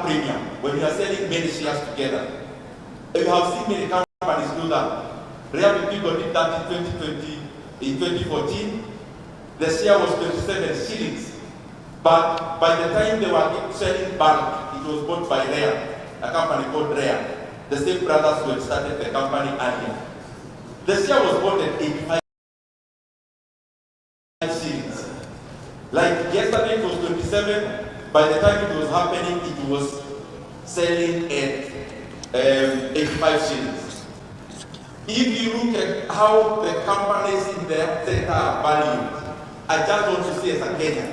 premium when you are selling many shares together. You have seen many companies do that. Rare people did that in 2020, in 2014. The share was 27 shillings. But by the time they were selling bulk, it was bought by Rare, a company called Rare. The same brothers who had started the company earlier. The share was bought at 85 shillings. Like yesterday it was 27. By the time it was happening, it was selling at 85 shillings. If you look at how the companies in the sector are valued, I just want to say as a Kenyan,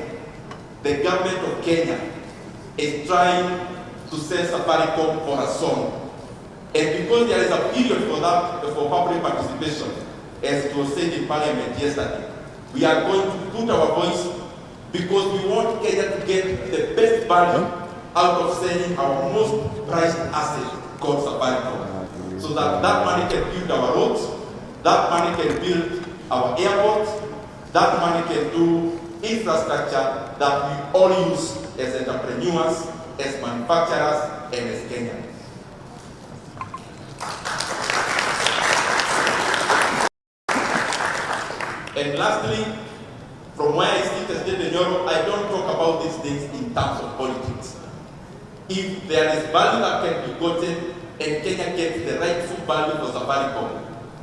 the government of Kenya is trying to sell Safaricom for a song. And because there is a period for that, for public participation, as it was said in Parliament yesterday, we are going to put our voice because we want Kenya to get the best value out of selling our most prized asset called Safaricom. So that money can build our roads, that money can build our airports, that money can do infrastructure that we all use as entrepreneurs, as manufacturers, and as Kenyans. And lastly, from where I sit as Nyoro, I don't talk about these things in terms of politics. If there is value that can be gotten and Kenya gets the rightful value for Safaricom,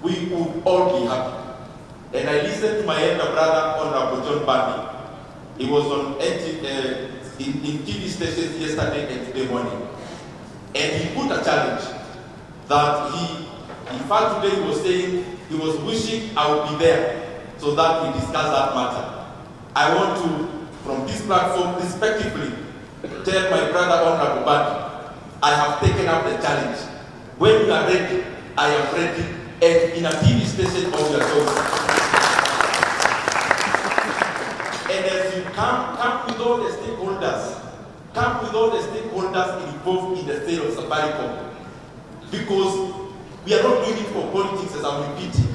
we would all be happy. And I listened to my elder brother, Honorable John Bandi. He was on in TV stations yesterday and today morning. And he put a challenge that in fact today he was saying he was wishing I would be there so that we discuss that matter. I want to, from this platform, respectively, tell my brother Honorable Bandi, I have taken up the challenge. When you are ready, I am ready, and in a TV station of your choice. And as you come with all the stakeholders involved in the sale of Safaricom, because we are not doing it for politics, as I'm repeating.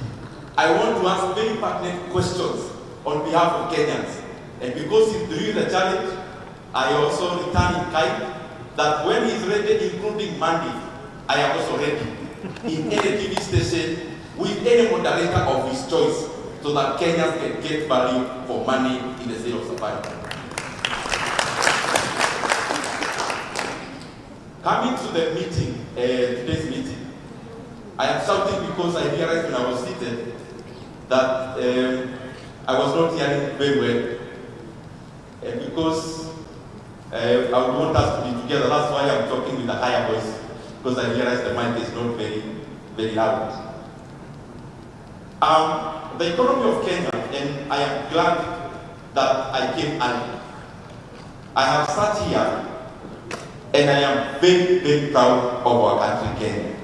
I want to ask very pertinent questions on behalf of Kenyans. And because he's doing the challenge, I also return in kind that when he's ready, including Monday, I am also ready in any TV station with any moderator of his choice so that Kenyans can get value for money in the sale of Safaricom. Coming to the meeting, today's meeting, I am shouting because I realized when I was seated that I was not hearing very well. And because I would want us to be together, that's why I'm talking with a higher voice, because I realize the mic is not very, very loud. The economy of Kenya, and I am glad that I came early. I have sat here, and I am very, very proud of our country, Kenya,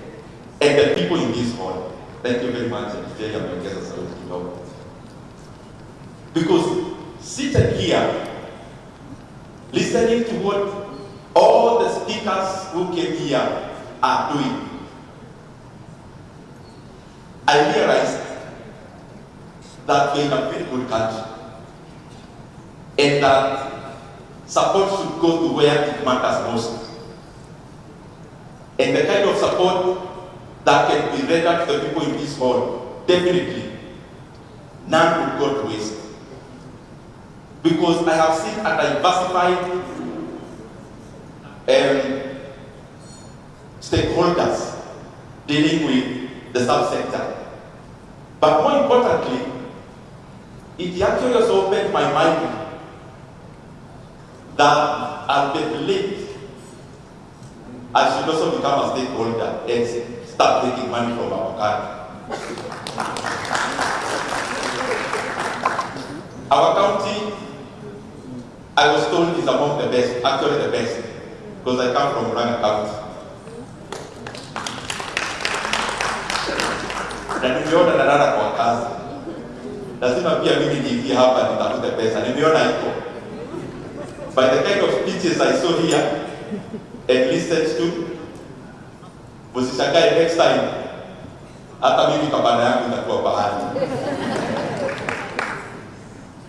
and the people in this hall. Thank you very much, and today I'm going to get a salute to you. Because seated here, listening to what all the speakers who came here are doing, I realized that we're in a very good country and that support should go to where it matters most. And the kind of support that can be rendered to the people in this hall, definitely none would go to waste. Because I have seen a diversified stakeholders dealing with the subsector. But more importantly, it actually also opened my mind that as the late, I should also become a stakeholder and start taking money from Avocado. Our county, I was told, is among the best, actually the best, because I come from Murang'a County. Na nimeona nadara kwa kazi. Lazima pia mimi niingie hapa nitafute pesa. Nimeona iko. By the kind of speeches I saw here and listened to, msishangae next time hata mimi kabana yangu itakuwa bahati.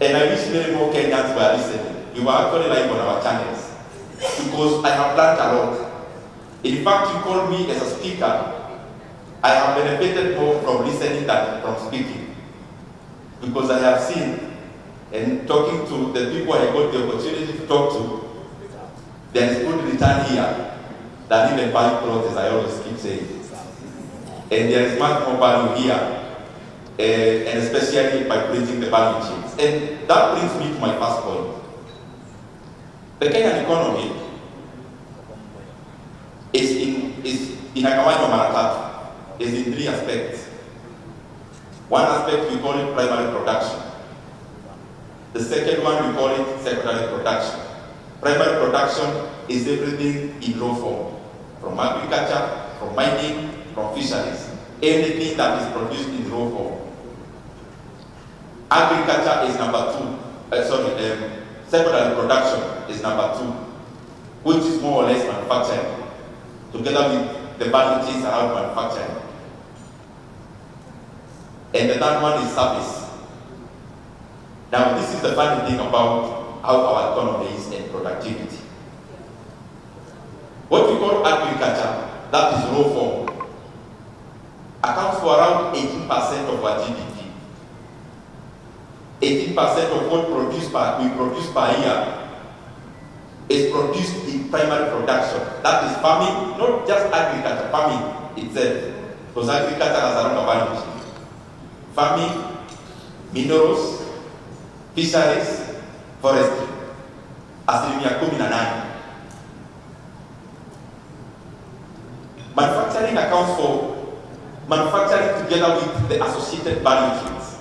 And I wish many more Kenyans were listening. You were actually like on our channels. because I have learned a lot. In fact, you call me as a speaker, I have benefited more from listening than from speaking, because I have seen and talking to the people I got the opportunity to talk to, there is good return here than even buying clothes, as I always keep saying. And there is much more value here, and especially by bridging the value chains. And that brings me to my first point. The Kenyan economy is in a kawaii maratatu, is in three aspects. One aspect we call it primary production. The second one we call it secondary production. Primary production is everything in raw form, from agriculture, from mining, from fisheries, anything that is produced in raw form. Agriculture is number two. Secondary production is number two, which is more or less manufacturing, together with the value chains around manufacturing. And the third one is service. Now, this is the funny thing about how our economy is and productivity. What we call agriculture, that is raw form, accounts for around 18% of our GDP. 18% of what we produce per year is produced in primary production. That is farming, not just agriculture, farming itself. Because agriculture has a lot of value. Farming, minerals, fisheries, forestry, asilimia 18. Manufacturing accounts for manufacturing together with the associated value chains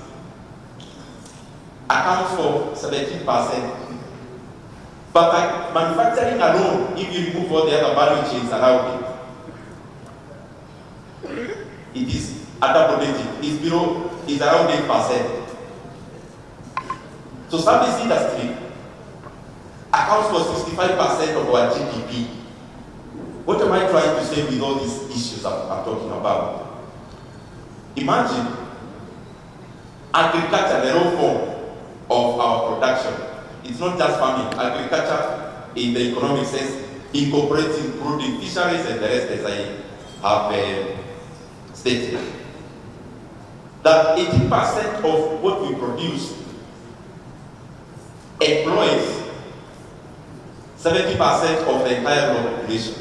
accounts for 17%. But by manufacturing alone, if you remove all the other value chains around it, it is at double digit. It's around 8%. So service industry accounts for 65% of our GDP. What am I trying to say with all these issues I'm talking about? Imagine agriculture, the raw form of our production. It's not just farming. Agriculture, in the economic sense, incorporates including fisheries and the rest, as I have stated. That 80% of what we produce employs 70% of the entire rural population.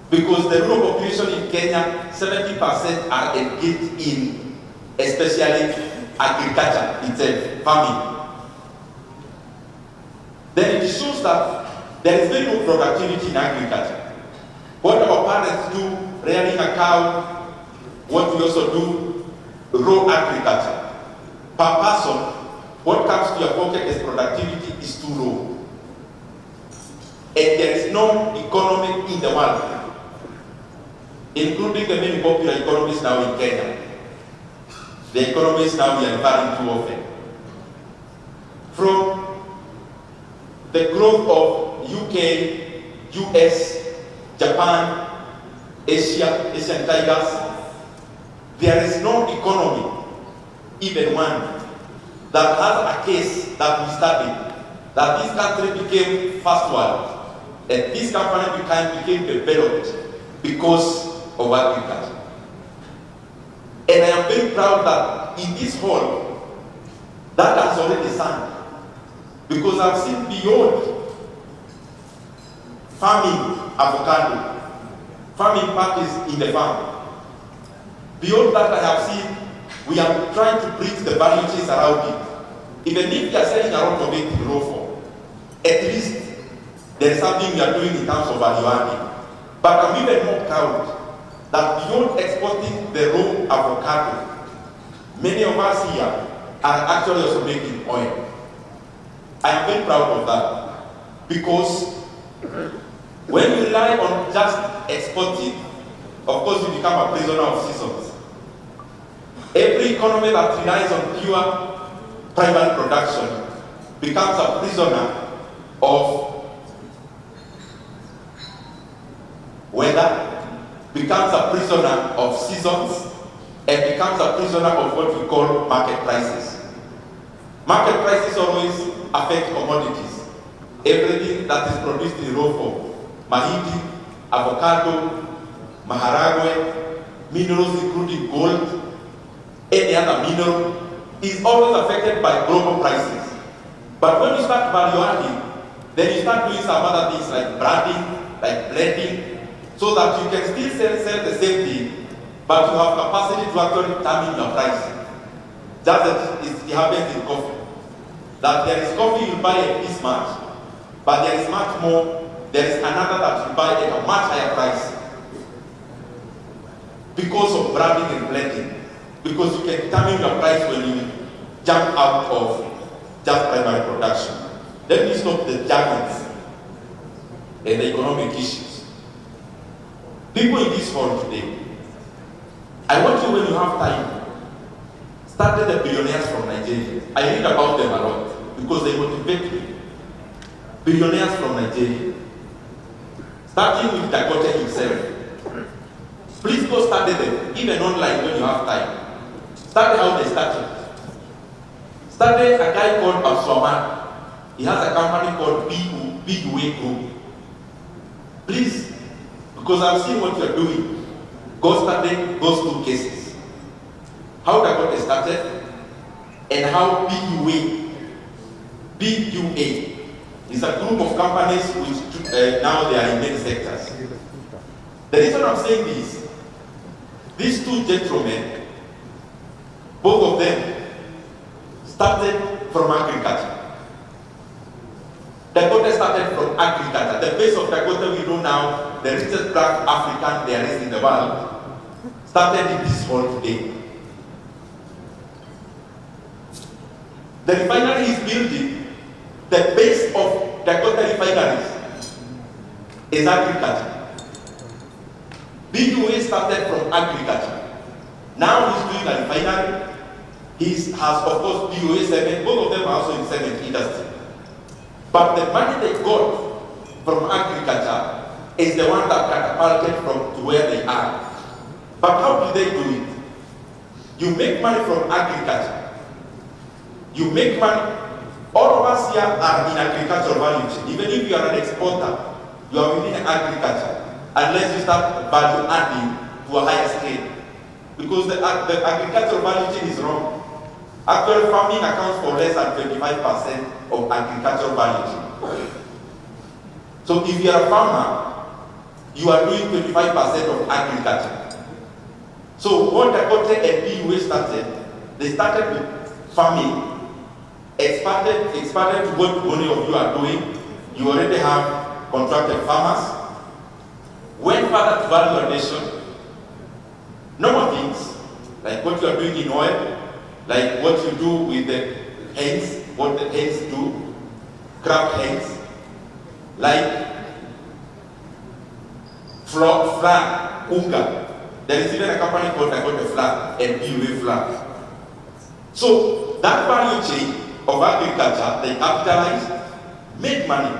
Because the rural population in Kenya, 70% are engaged in, especially agriculture itself, farming. Then it shows that there is very low productivity in agriculture. What our parents do, rearing a cow, what we also do, raw agriculture. Per person, what comes to your pocket as productivity is too low. And there is no economy in the world, including the many popular economies now in Kenya. The economies now we are referring to often. From the growth of UK, US, Japan, Asian tigers, there is no economy, even one, that has a case that we studied, that this country became first world, and this company became developed because of agriculture. And I am very proud that in this hall, that has already sunk. Because I've seen beyond farming avocado, farming parties in the farm. Beyond that, I have seen we are trying to bridge the value chains around it. Even if we are selling a lot of it in raw form, at least there is something we are doing in terms of value adding. But I'm even more proud that beyond exporting the raw avocado, many of us here are actually also making oil. I am very proud of that, because when you rely on just exporting, of course you become a prisoner of seasons. Every economy that relies on pure primary production becomes a prisoner of weather, becomes a prisoner of seasons, and becomes a prisoner of what we call market prices. Market prices always affect commodities. everything that is produced in raw form, mahindi, avocado, maharagwe, minerals including gold, any other mineral, is always affected by global prices. But when you start value adding, then you start doing some other things like branding, like blending, so that you can still sell the same thing, but you have capacity to actually determine your price. Just as it happens in coffee. That there is coffee you buy at this much, but there is much more, there is another that you buy at a much higher price. Because of branding and blending. Because you can determine your price when you jump out of just primary production. Let me stop the jargons and the economic issues. People in this hall today, I want you, when you have time, started the billionaires from Nigeria. I read about them a lot because they motivate me. Billionaires from Nigeria. Starting with Dangote himself. Please go study them, even online when you have time. Study how they started. Study a guy called Absalman. He has a company called BUA Group. Please, because I've seen what you're doing, go study those two cases. How Dangote started and how BUA is a group of companies which now they are in many sectors. The reason I'm saying this, these two gentlemen, both of them started from agriculture. Dangote started from agriculture. The base of Dangote we know now, the richest black African there is in the world, started in this hall today. The refinery is building, the base of Dangote refineries is agriculture. BUA started from agriculture. Now he's doing a refinery. He has, of course, BUA cement. Both of them are also in cement industry. But the money they got from agriculture is the one that catapulted from to where they are. But how do they do it? You make money from agriculture. You make money. All of us here are in agricultural value chain. Even if you are an exporter, you are within agriculture. Unless you start value adding to a higher scale. Because the agricultural value chain is wrong. Actual farming accounts for less than 25% of agricultural value chain. So if you are a farmer, you are doing 25% of agriculture. So what Dangote and BUA started, they started with farming, expanded to what many of you are doing. You already have contracted farmers. Went further to value addition. Normal things, like what you are doing in oil, like what you do with the hens, what the hens do, crab hens, like flour, unga. There is even a company called Dangote Flour and BUA Flour. So that value chain of agriculture, they capitalized, made money.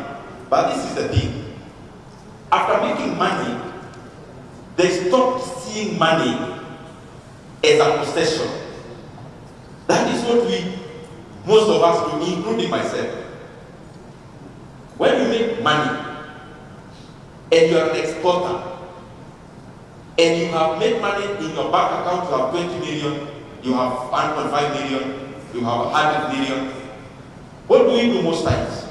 But this is the thing. After making money, they stopped seeing money as a possession. That is what most of us do, including myself. When you make money and you are an exporter and you have made money in your bank account, you have 20 million, you have 1.5 million, you have 100 million. What do we do most times?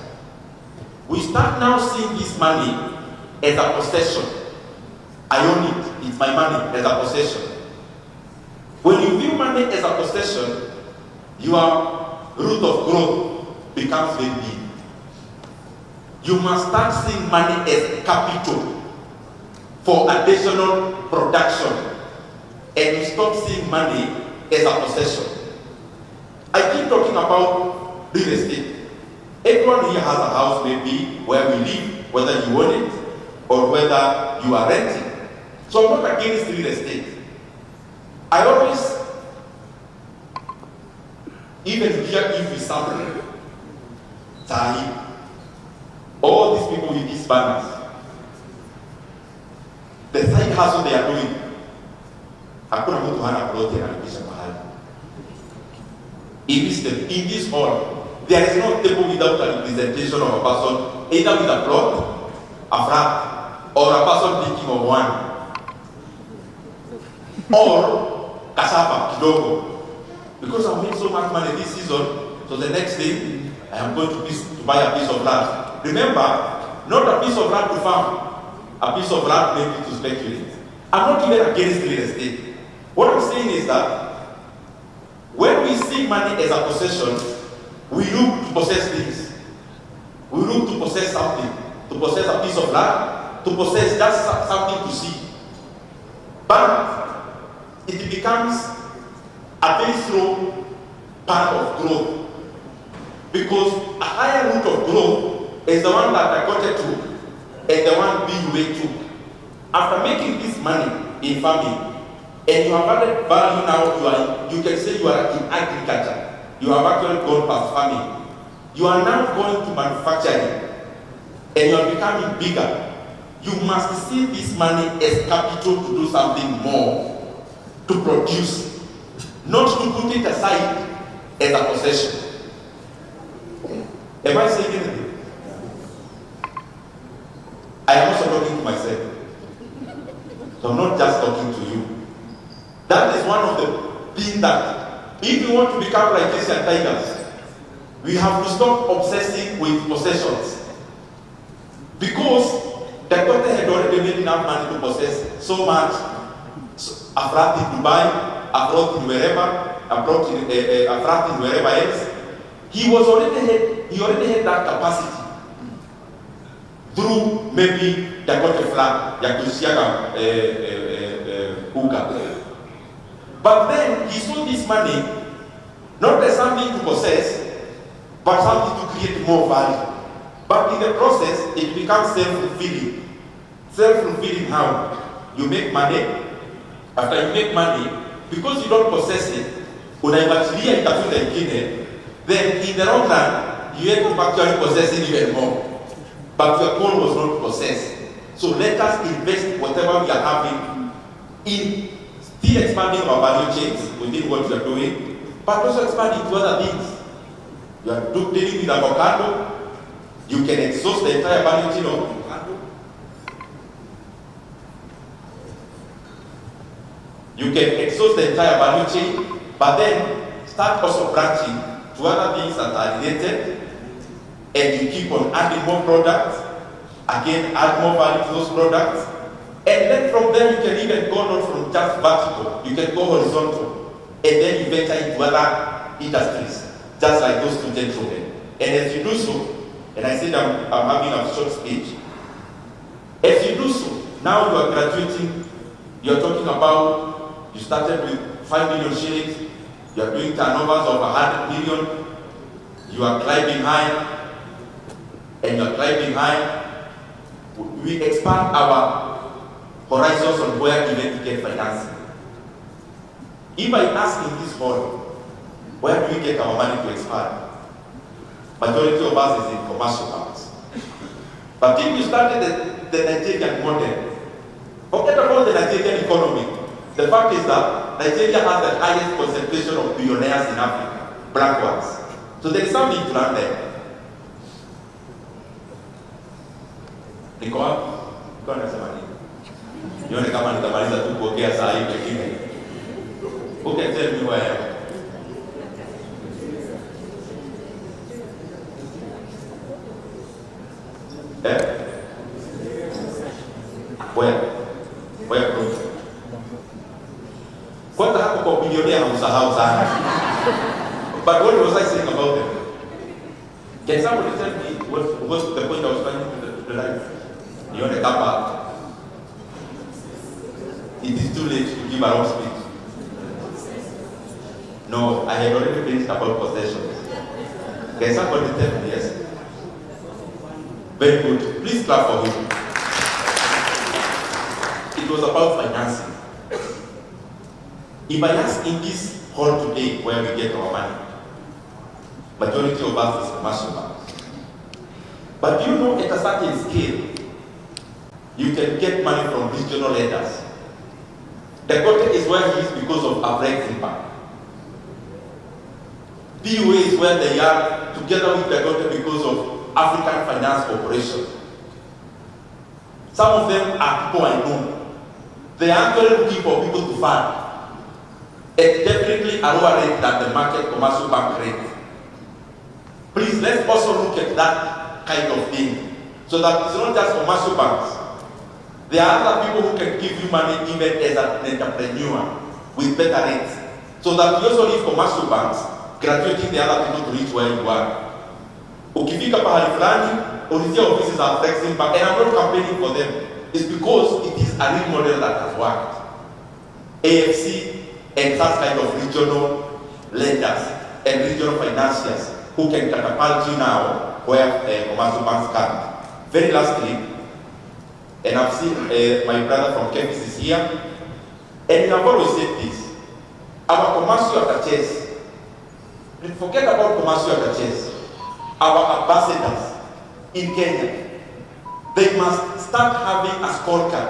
We start now seeing this money as a possession. I own it. It's my money as a possession. When you view money as a possession, your root of growth becomes very big. You must start seeing money as capital for additional production, and you stop seeing money as a possession. I keep talking about real estate. Everyone here has a house, maybe where we live, whether you own it or whether you are renting. So I'm not against real estate. I always, even here if we sample, Tahi, all these people with these banners, the side hustle they are doing, hakuna mtu hana ploti analipisha mahali. In this hall, There is no table without a representation of a person, either with a plot, a flat, or a person thinking of one. Or cassava, kidogo. Because I made so much money this season, so the next day, I am going to buy a piece of land. Remember, not a piece of land to farm, a piece of land maybe to speculate. I'm not even against real estate. What I'm saying is that when we see money as a possession, we look to possess things. We look to possess something, to possess a piece of land, to possess just something to see. But it becomes a very slow part of growth, because a higher root of growth is the one that I got to and the one being way took. After making this money in farming, and you have added value now, you can say you are in agriculture. You have actually gone past farming. You are now going to manufacturing, and you are becoming bigger. You must see this money as capital to do something more, to produce, not to put it aside as a possession. Am I saying anything? I am also talking to myself. So I'm not just talking to you. That is one of the things that if we want to become like Asian tigers, we have to stop obsessing with possessions. Because the daughter had already made enough money to possess so much. A flat in Dubai, a flat in wherever, a flat in wherever else. He already had that capacity through maybe the Dakota flat, Yakusiaga Uka. But then he saw this money not as something to possess, but something to create more value. But in the process, it becomes self-fulfilling. Self-fulfilling how? You make money. After you make money, because you don't possess it, unaimachilia itafuta ingine, then in the long run, you end up actually possessing even more. But your goal was not possessed. So let us invest whatever we are having in still expanding our value chains within what we are doing, but also expanding to other things. You are dealing with avocado, you can exhaust the entire value chain of avocado. You can exhaust the entire value chain, but then start also branching to other things that are related, and you keep on adding more products, again add more value to those products, and then from there you can even go on from just vertical, you can go horizontal, and then you venture into other industries, just like those two gentlemen. And as you do so, and I said I'm having a short speech, as you do so, now you are graduating, you are talking about, you started with 5 million shillings, you are doing turnovers of 100 million, you are climbing high, and you are climbing high. We expand our horizons on where even to get financing. If I ask in this hall, where do we get our money to expand? Majority of us is in commercial banks. But if you started the Nigerian model, forget about the Nigerian economy. The fact is that Nigeria has the highest concentration of billionaires in Africa, black ones. So there is something to learn there. Niko wapi? Niko nasema nini? Nione kama nitamaliza tu kuongea saa hii pekee. Who can tell me where I am? Where? Kwanza hapo kwa bilionea hamsahau sana. But what was I saying about them? Can somebody tell me what's the point I was trying to the life? Nione kama it is too late to give a long speech. No, I had already finished about possessions. Can somebody tell me? Yes? Very good. Please clap for him. It was about financing. If I ask in this hall today where we get our money, majority of us is commercial banks. But do you know at a certain scale, you can get money from regional lenders. The Dakota is where he is because of a Brexit bank. PUA is where they are together with their daughter because of African Finance Corporation. Some of them are people I know. They are actually looking for people to fund. It's definitely a lower rate than the market commercial bank rate. Please, let's also look at that kind of thing. So that it's not just commercial banks. There are other people who can give you money even as an entrepreneur with better rates. So that you also leave commercial banks graduating the other people to reach where you are. Ukifika pahali fulani, ulizia offices are flexing back, and I'm not campaigning for them. It's because it is a real model that has worked. AFC and such kind of regional lenders and regional financiers who can catapult you now where commercial banks can. Very lastly, and I've seen my brother from campus is here, and we have always said this, our commercial attaches, forget about commercial attaches, our ambassadors in Kenya, they must start having a scorecard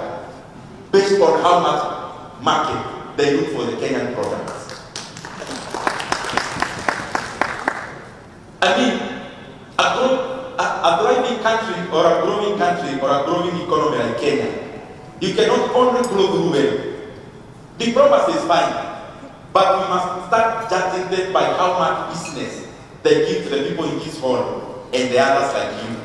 based on how much market they look for the Kenyan products. I mean, a thriving country or a growing country or a growing economy like Kenya, you cannot only grow through well. Diplomacy is fine, but we must start judging them by how much business they give to the people in this hall and the others like you.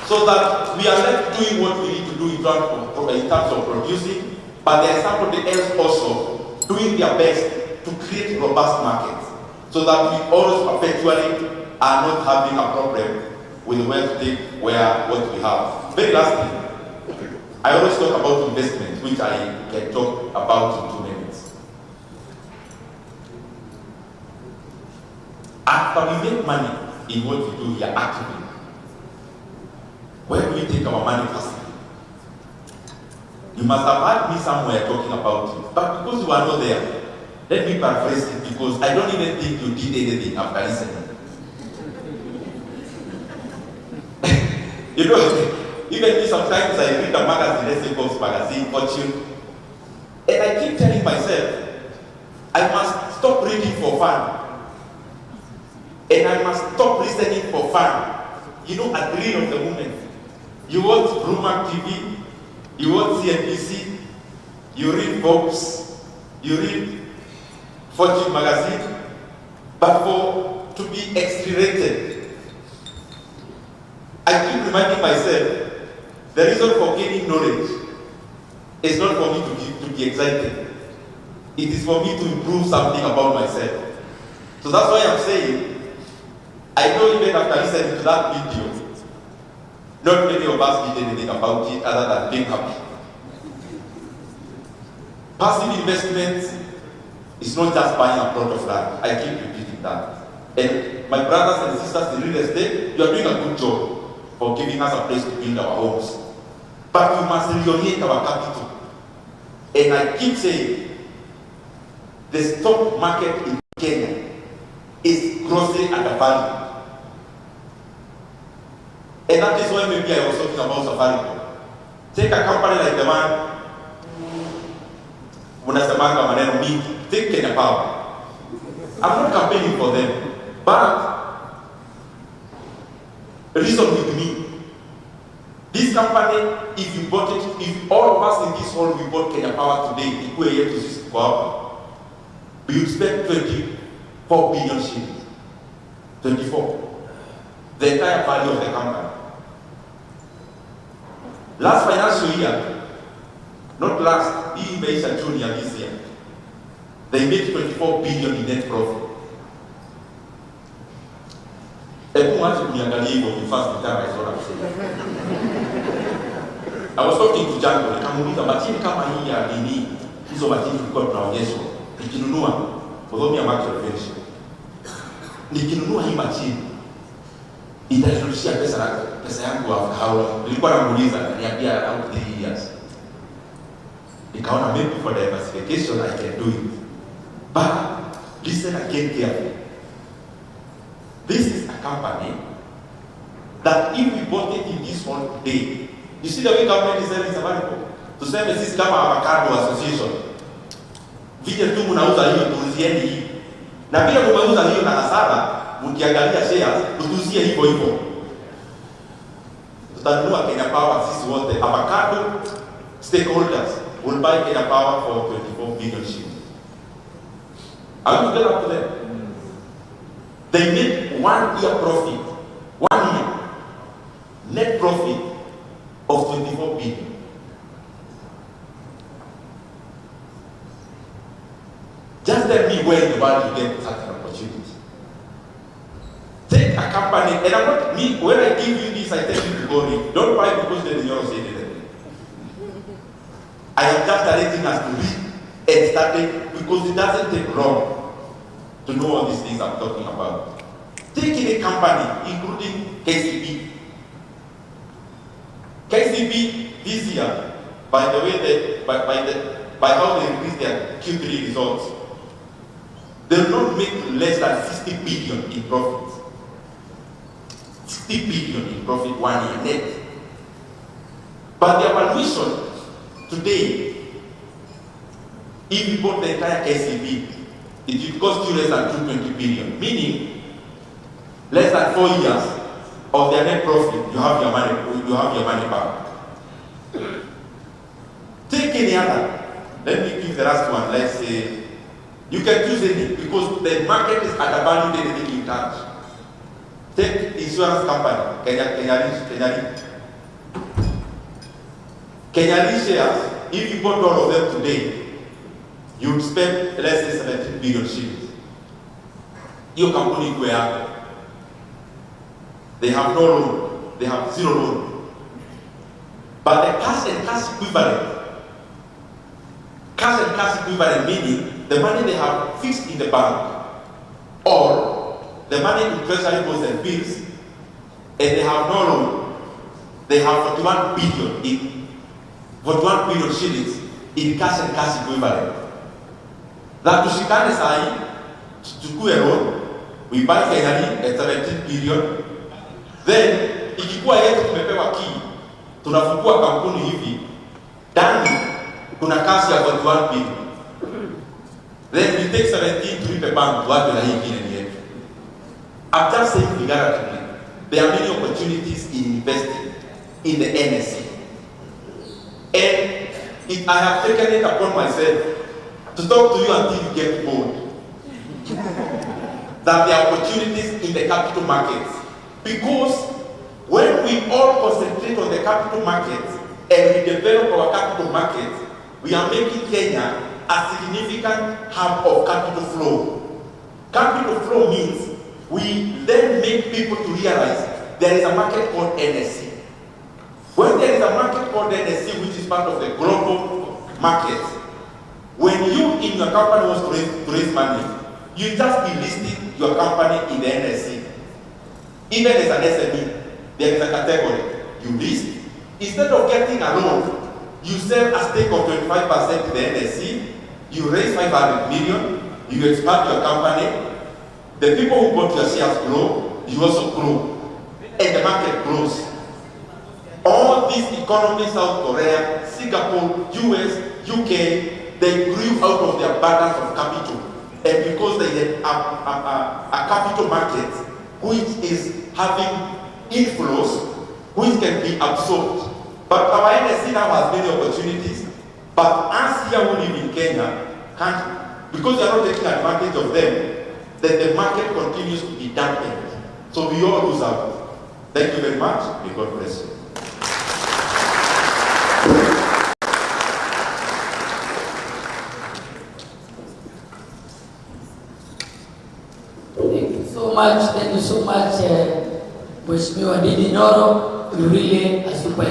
So that we are left doing what we need to do in terms of producing, but there is somebody else also doing their best to create robust markets, so that we always perpetually are not having a problem with where to take what we have. Very lastly, I always talk about investment, which I can talk about in 2 minutes. After we make money in what we do here actively, where do we take our money first? You must have heard me somewhere talking about it, but because you are not there, let me paraphrase it, because I don't even think you did anything after listening. You know, even me sometimes I read a magazine, let's say Forbes magazine, Fortune, and I keep telling myself, I must stop reading for fun, and I must stop listening for fun. You know, at the end of the moment, you watch Bloomberg TV, you watch CNBC, you read Forbes, you read Fortune magazine, but to be X-rated. I keep reminding myself, the reason for gaining knowledge is not for me to be excited. It is for me to improve something about myself. So that's why I'm saying, I know even after listening to that video, not many of us did anything about it other than being happy. Passive investment is not just buying a plot of land. I keep repeating that. And my brothers and sisters in real estate, you are doing a good job for giving us a place to build our homes. But we must reorient our capital. And I keep saying, the stock market in Kenya is grossly undervalued. And that is why maybe I was talking about Safaricom. Take a company like the one, unasemanga maneno mingi, take Kenya Power. I'm not campaigning for them, but reason with me. This company, if you bought it, if all of us in this hall we bought Kenya Power today, we would spend 24 billion shillings. 24. The entire value of the company. Last financial year, not last, hii imeisha June ya this year, they made 24 billion in net profit. I was talking to Jango, nikamuuliza machini kama hii ya nini, hizo machini tulikuwa tunaonyeshwa, nikinunua, although me market revenue, nikinunua hii machini, itanirudishia pesa yangu haula. Nilikuwa namuuliza, niambia out 3 years. Nikaona maybe for diversification I can do it. But listen again carefully. This is a company that if we bought it in this one day, you see the way government is selling Safaricom. Tuseme sisi kama Avocado Association, vile tu mnauza hiyo tuuzieni hii. Na bila kumeuza hiyo na hasara, mkiangalia shares tutuzie hivyo hivyo. Tutanunua Kenya Power sisi wote. Avocado stakeholders will buy Kenya Power for 24 billion shillings. Are you get up to them? They made 1 year profit, 1 year net profit of 24 billion. Just tell me where in the world you get such an opportunity. Take a company, and I'm not me. When I give you this, I tell you to go read. Don't buy because the Nyoro said it. I am just directing us to read and starting because it doesn't take long to know all these things I'm talking about. Take any company, including KCB. KCB this year, by the way, by how they increase their Q3 results, they will not make less than 60 billion in profit. 60 billion in profit 1 year net. But the valuation today, if you bought the entire KCB, it will cost you less than 220 billion, meaning less than 4 years of their net profit, you have your money back. Take any other. Let me give the last one. Let's say you can choose any because the market is undervalued anything you touch. Take insurance company, Kenya shares. If you bought all of them today, you would spend less than 17 billion shillings. Your company where they have no loan, they have zero loan. But the cash and cash equivalent meaning the money they have fixed in the bank or the money in treasury bonds and bills, and they have no loan. They have 41 billion shillings in cash and cash equivalent. That tushikane sahi, tuchukue loan, we buy Kenya at 17 billion. Then ikikuwa yetu tumepewa key, tunafungua kampuni hivi, ndani kuna cash ya 41 billion. Then we take 17 to repay bank tuwape na hii ingine yetu. I'm just saying figuratively, there are many opportunities in investing in the NSC. And I have taken it upon myself to talk to you until you get bored. That there are opportunities in the capital markets. Because when we all concentrate on the capital markets and we develop our capital markets, we are making Kenya a significant hub of capital flow. Capital flow means we then make people to realize there is a market called NSC. When there is a market called NSC, which is part of the global market, when you in your company wants to raise money, you just be listing your company in the NSC. Even as an SME, there is a category. You list. Instead of getting a loan, you sell a stake of 25% to the NSC, you raise 500 million, you expand your company, the people who bought your shares grow, you also grow, and the market grows. All these economies, South Korea, Singapore, US, UK, they grew out of the abundance of capital. And because they had a capital market which is having inflows which can be absorbed. But our NSC now has many opportunities, but us here who live in Kenya can't, because they are not taking advantage of them, then the market continues to be dampened. So we all lose out. Thank you very much. May God bless you. Thank you so much, Mheshimiwa Ndindi Nyoro. You really are super